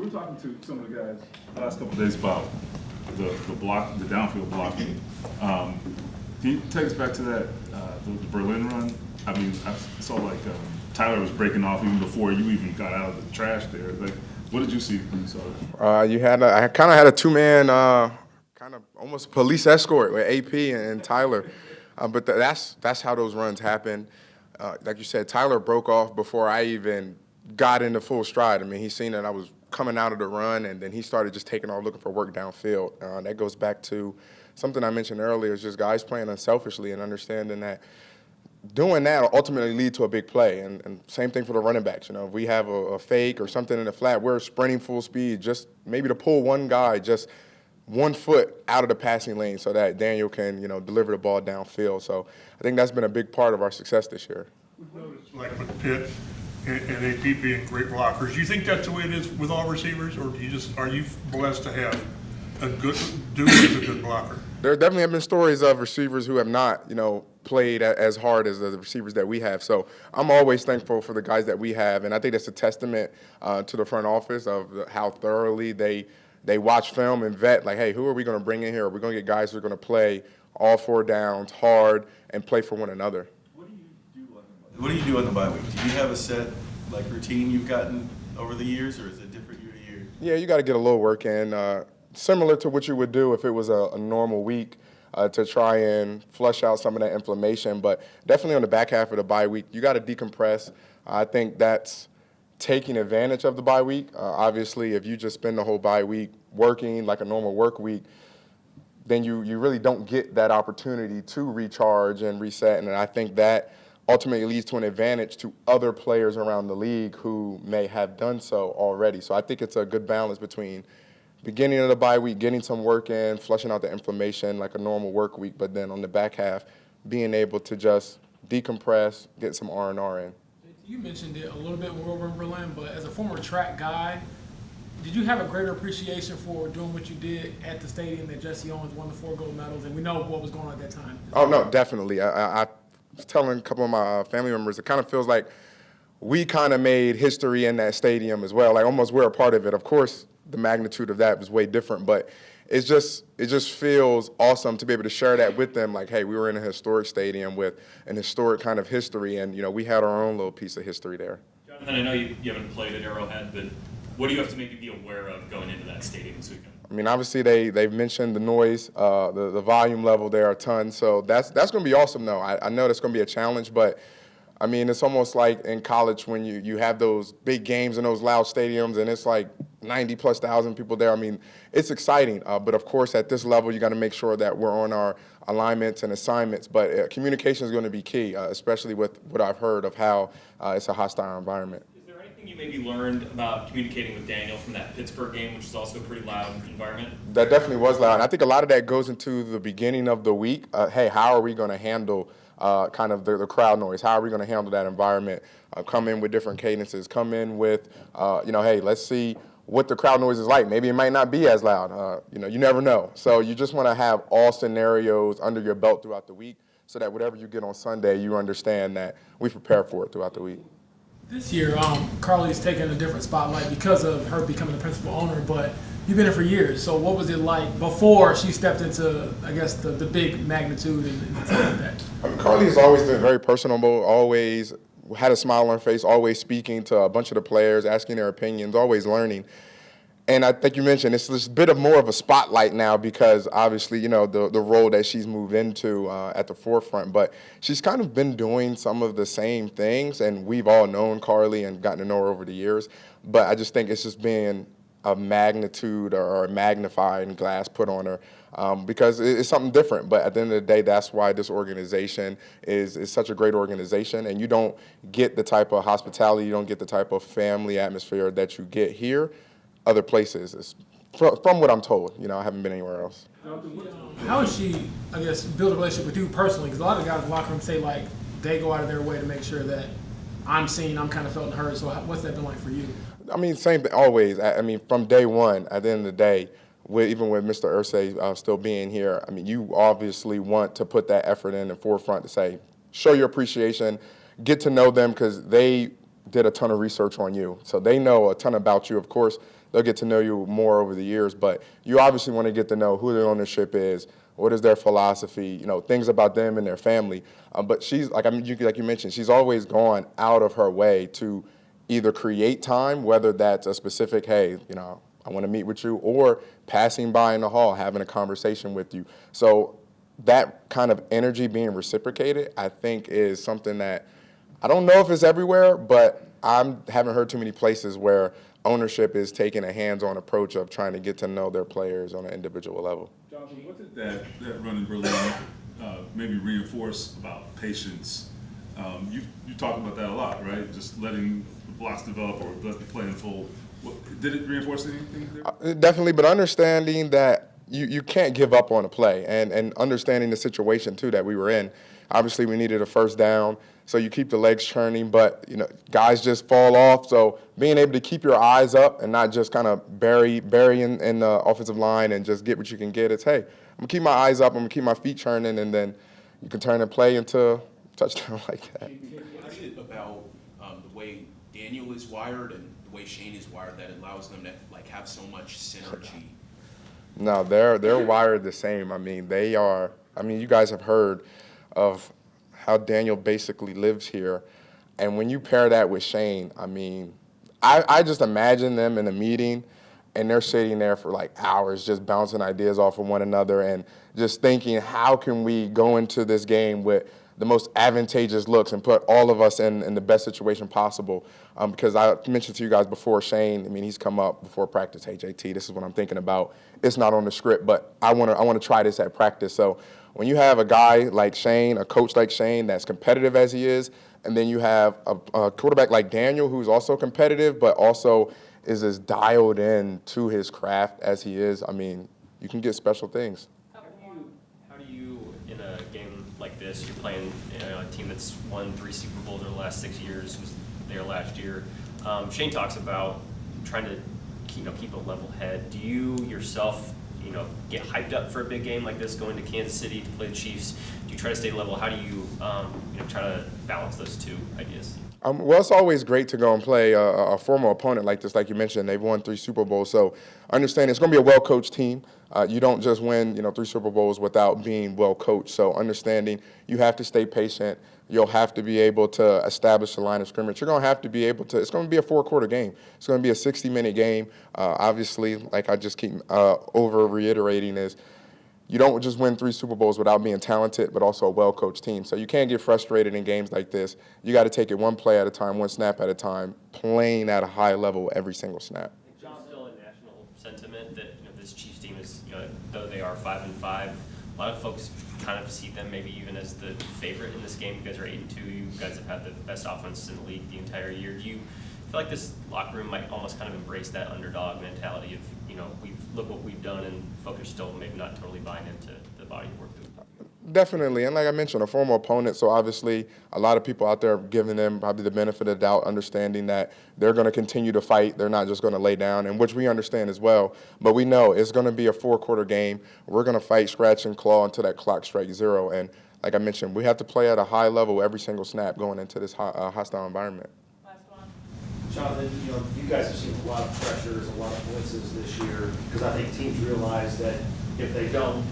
were talking to some of the guys the last couple of days about the downfield blocking. Can you take us back to that the Berlin run? I mean, I saw like Tyler was breaking off even before you even got out of the trash there. Like, what did you see when you saw that? I kind of had a two-man, kind of almost police escort with AP and Tyler, but that's how those runs happen. Like you said, Tyler broke off before I even got into full stride. I mean, he seen that I was coming out of the run, and then he started just taking off looking for work downfield. That goes back to something I mentioned earlier, is just guys playing unselfishly and understanding that doing that will ultimately lead to a big play. And same thing for the running backs. You know, if we have a fake or something in the flat, we're sprinting full speed, just maybe to pull one guy just 1 foot out of the passing lane so that Daniel can, deliver the ball downfield. So I think that's been a big part of our success this year. We've noticed, like with Pitt and AP being great blockers, do you think that's the way it is with all receivers, or are you blessed to have a good dude who's a good blocker? There definitely have been stories of receivers who have not, played as hard as the receivers that we have. So I'm always thankful for the guys that we have, and I think that's a testament to the front office of how thoroughly they watch film and vet, like, hey, who are we going to bring in here? Are we going to get guys who are going to play all 4 downs, hard, and play for one another? What do you do on the bye week? Do you have a set routine you've gotten over the years, or is it different year to year? Yeah, you got to get a little work in, similar to what you would do if it was a normal week. To try and flush out some of that inflammation. But definitely on the back half of the bye week, you got to decompress. I think that's taking advantage of the bye week. Obviously, if you just spend the whole bye week working like a normal work week, then you really don't get that opportunity to recharge and reset. And I think that ultimately leads to an advantage to other players around the league who may have done so already. So I think it's a good balance between beginning of the bye week, getting some work in, flushing out the inflammation like a normal work week, but then on the back half, being able to just decompress, get some R&R in. You mentioned it a little bit when we were in Berlin, but as a former track guy, did you have a greater appreciation for doing what you did at the stadium that Jesse Owens won the 4 gold medals, and we know what was going on at that time? Oh, no, definitely. I was telling a couple of my family members, it kind of feels like we kind of made history in that stadium as well, like almost we're a part of it. Of course, the magnitude of that was way different, but it just feels awesome to be able to share that with them. Like, hey, we were in a historic stadium with an historic kind of history, and we had our own little piece of history there. Jonathan, I know you haven't played at Arrowhead, but what do you have to maybe be aware of going into that stadium this weekend? I mean, obviously they've mentioned the noise, the volume level there a ton, so that's going to be awesome though. I know that's going to be a challenge, but I mean, it's almost like in college when you have those big games in those loud stadiums and it's like 90+ thousand people there. I mean, it's exciting. But of course, at this level, you got to make sure that we're on our alignments and assignments. But communication is going to be key, especially with what I've heard of how it's a hostile environment. Is there anything you maybe learned about communicating with Daniel from that Pittsburgh game, which is also a pretty loud environment? That definitely was loud. And I think a lot of that goes into the beginning of the week. Hey, how are we going to handle kind of the crowd noise? How are we going to handle that environment? Come in with different cadences. Come in with, hey, let's see what the crowd noise is like. Maybe it might not be as loud. You never know. So you just want to have all scenarios under your belt throughout the week so that whatever you get on Sunday, you understand that we prepare for it throughout the week. This year, Carly's taken a different spotlight because of her becoming the principal owner, but you've been here for years. So what was it like before she stepped into, I guess, the big magnitude and things like that? Carly has always been very personable, always had a smile on her face, always speaking to a bunch of the players, asking their opinions, always learning. And I think you mentioned it's this bit of more of a spotlight now because obviously, the role that she's moved into at the forefront. But she's kind of been doing some of the same things, and we've all known Carly and gotten to know her over the years. But I just think it's just been a magnitude or a magnifying glass put on her because it's something different. But at the end of the day, that's why this organization is such a great organization. And you don't get the type of hospitality, you don't get the type of family atmosphere that you get here other places. It's from what I'm told. I haven't been anywhere else. How has she, I guess, build a relationship with you personally? Because a lot of guys in the locker room say, like, they go out of their way to make sure that I'm seen, I'm kind of felt and heard. So what's that been like for you? I mean, same thing, always. I mean, from day one, at the end of the day, even with Mr. Irsay still being here, I mean, you obviously want to put that effort in the forefront to say, show your appreciation, get to know them because they did a ton of research on you. So they know a ton about you. Of course, they'll get to know you more over the years. But you obviously want to get to know who their ownership is, what is their philosophy, things about them and their family. But she's, like you mentioned, she's always gone out of her way to either create time, whether that's a specific, hey, I want to meet with you, or passing by in the hall, having a conversation with you. So that kind of energy being reciprocated, I think, is something that I don't know if it's everywhere, but I haven't heard too many places where ownership is taking a hands-on approach of trying to get to know their players on an individual level. Jonathan, what did that run in Berlin maybe reinforce about patience? You talk about that a lot, right? Just letting the blocks develop or let the play unfold. Did it reinforce anything there? Definitely, but understanding that you can't give up on a play and understanding the situation, too, that we were in. Obviously, we needed a first down, so you keep the legs churning, but, guys just fall off. So being able to keep your eyes up and not just kind of bury in the offensive line and just get what you can get. It's, hey, I'm going to keep my eyes up, I'm going to keep my feet churning, and then you can turn a play into a touchdown like that. What is it about the way Daniel is wired and the way Shane is wired that allows them to have so much synergy? No, they're wired the same. You guys have heard of how Daniel basically lives here. And when you pair that with Shane, I just imagine them in a meeting and they're sitting there for like hours just bouncing ideas off of one another and just thinking, how can we go into this game with the most advantageous looks and put all of us in the best situation possible. Because I mentioned to you guys before, Shane, he's come up before practice, hey, JT, this is what I'm thinking about. It's not on the script, but I want to try this at practice. So when you have a guy like Shane, a coach like Shane that's competitive as he is, and then you have a quarterback like Daniel who's also competitive but also is as dialed in to his craft as he is, you can get special things. How do you, in a game like this, you're playing a team that's won 3 Super Bowls over the last 6 years, was there last year. Shane talks about trying to keep a level head. Do you yourself get hyped up for a big game like this, going to Kansas City to play the Chiefs? Do you try to stay level? How do you try to balance those two ideas? Well, it's always great to go and play a former opponent like this. Like you mentioned, they've won 3 Super Bowls. So understand it's going to be a well-coached team. You don't just win 3 Super Bowls without being well-coached. So understanding you have to stay patient. You'll have to be able to establish the line of scrimmage. You're going to have to be able to – it's going to be a 4-quarter game. It's going to be a 60-minute game. Obviously, like I just keep over-reiterating is you don't just win 3 Super Bowls without being talented, but also a well-coached team. So you can't get frustrated in games like this. You got to take it one play at a time, one snap at a time, playing at a high level every single snap. John's still a national sentiment that this Chiefs team is, though they are 5-5, a lot of folks kind of see them maybe even as the favorite in this game. You guys are 8-2. You guys have had the best offense in the league the entire year. Do you feel like this locker room might almost kind of embrace that underdog mentality of, look what we've done, and folks are still maybe not totally buying into the body of work that we've done? Definitely, and like I mentioned, a former opponent, so obviously a lot of people out there giving them probably the benefit of the doubt, understanding that they're going to continue to fight. They're not just going to lay down, and which we understand as well. But we know it's going to be a 4-quarter game. We're going to fight, scratch, and claw until that clock strikes 0. And like I mentioned, we have to play at a high level every single snap going into this hostile environment. Jonathan, you guys have seen a lot of pressures, a lot of blitzes this year, because I think teams realize that if they don't,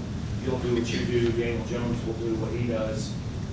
you'll do what you do, Daniel Jones will do what he does.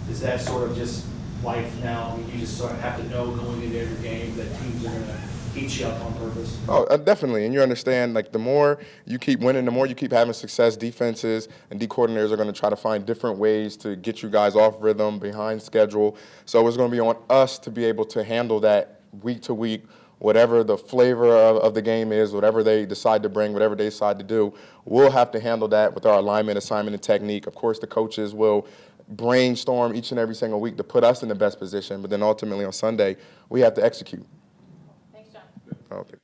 Is that sort of just life now? You just sort of have to know going into every game that teams are going to heat you up on purpose? Oh, definitely. And you understand, the more you keep winning, the more you keep having success, defenses and D coordinators are going to try to find different ways to get you guys off rhythm, behind schedule. So it's going to be on us to be able to handle that week to week, whatever the flavor of the game is, whatever they decide to bring, whatever they decide to do. We'll have to handle that with our alignment, assignment, and technique. Of course, the coaches will brainstorm each and every single week to put us in the best position, but then ultimately on Sunday, we have to execute. Thanks, John. Okay.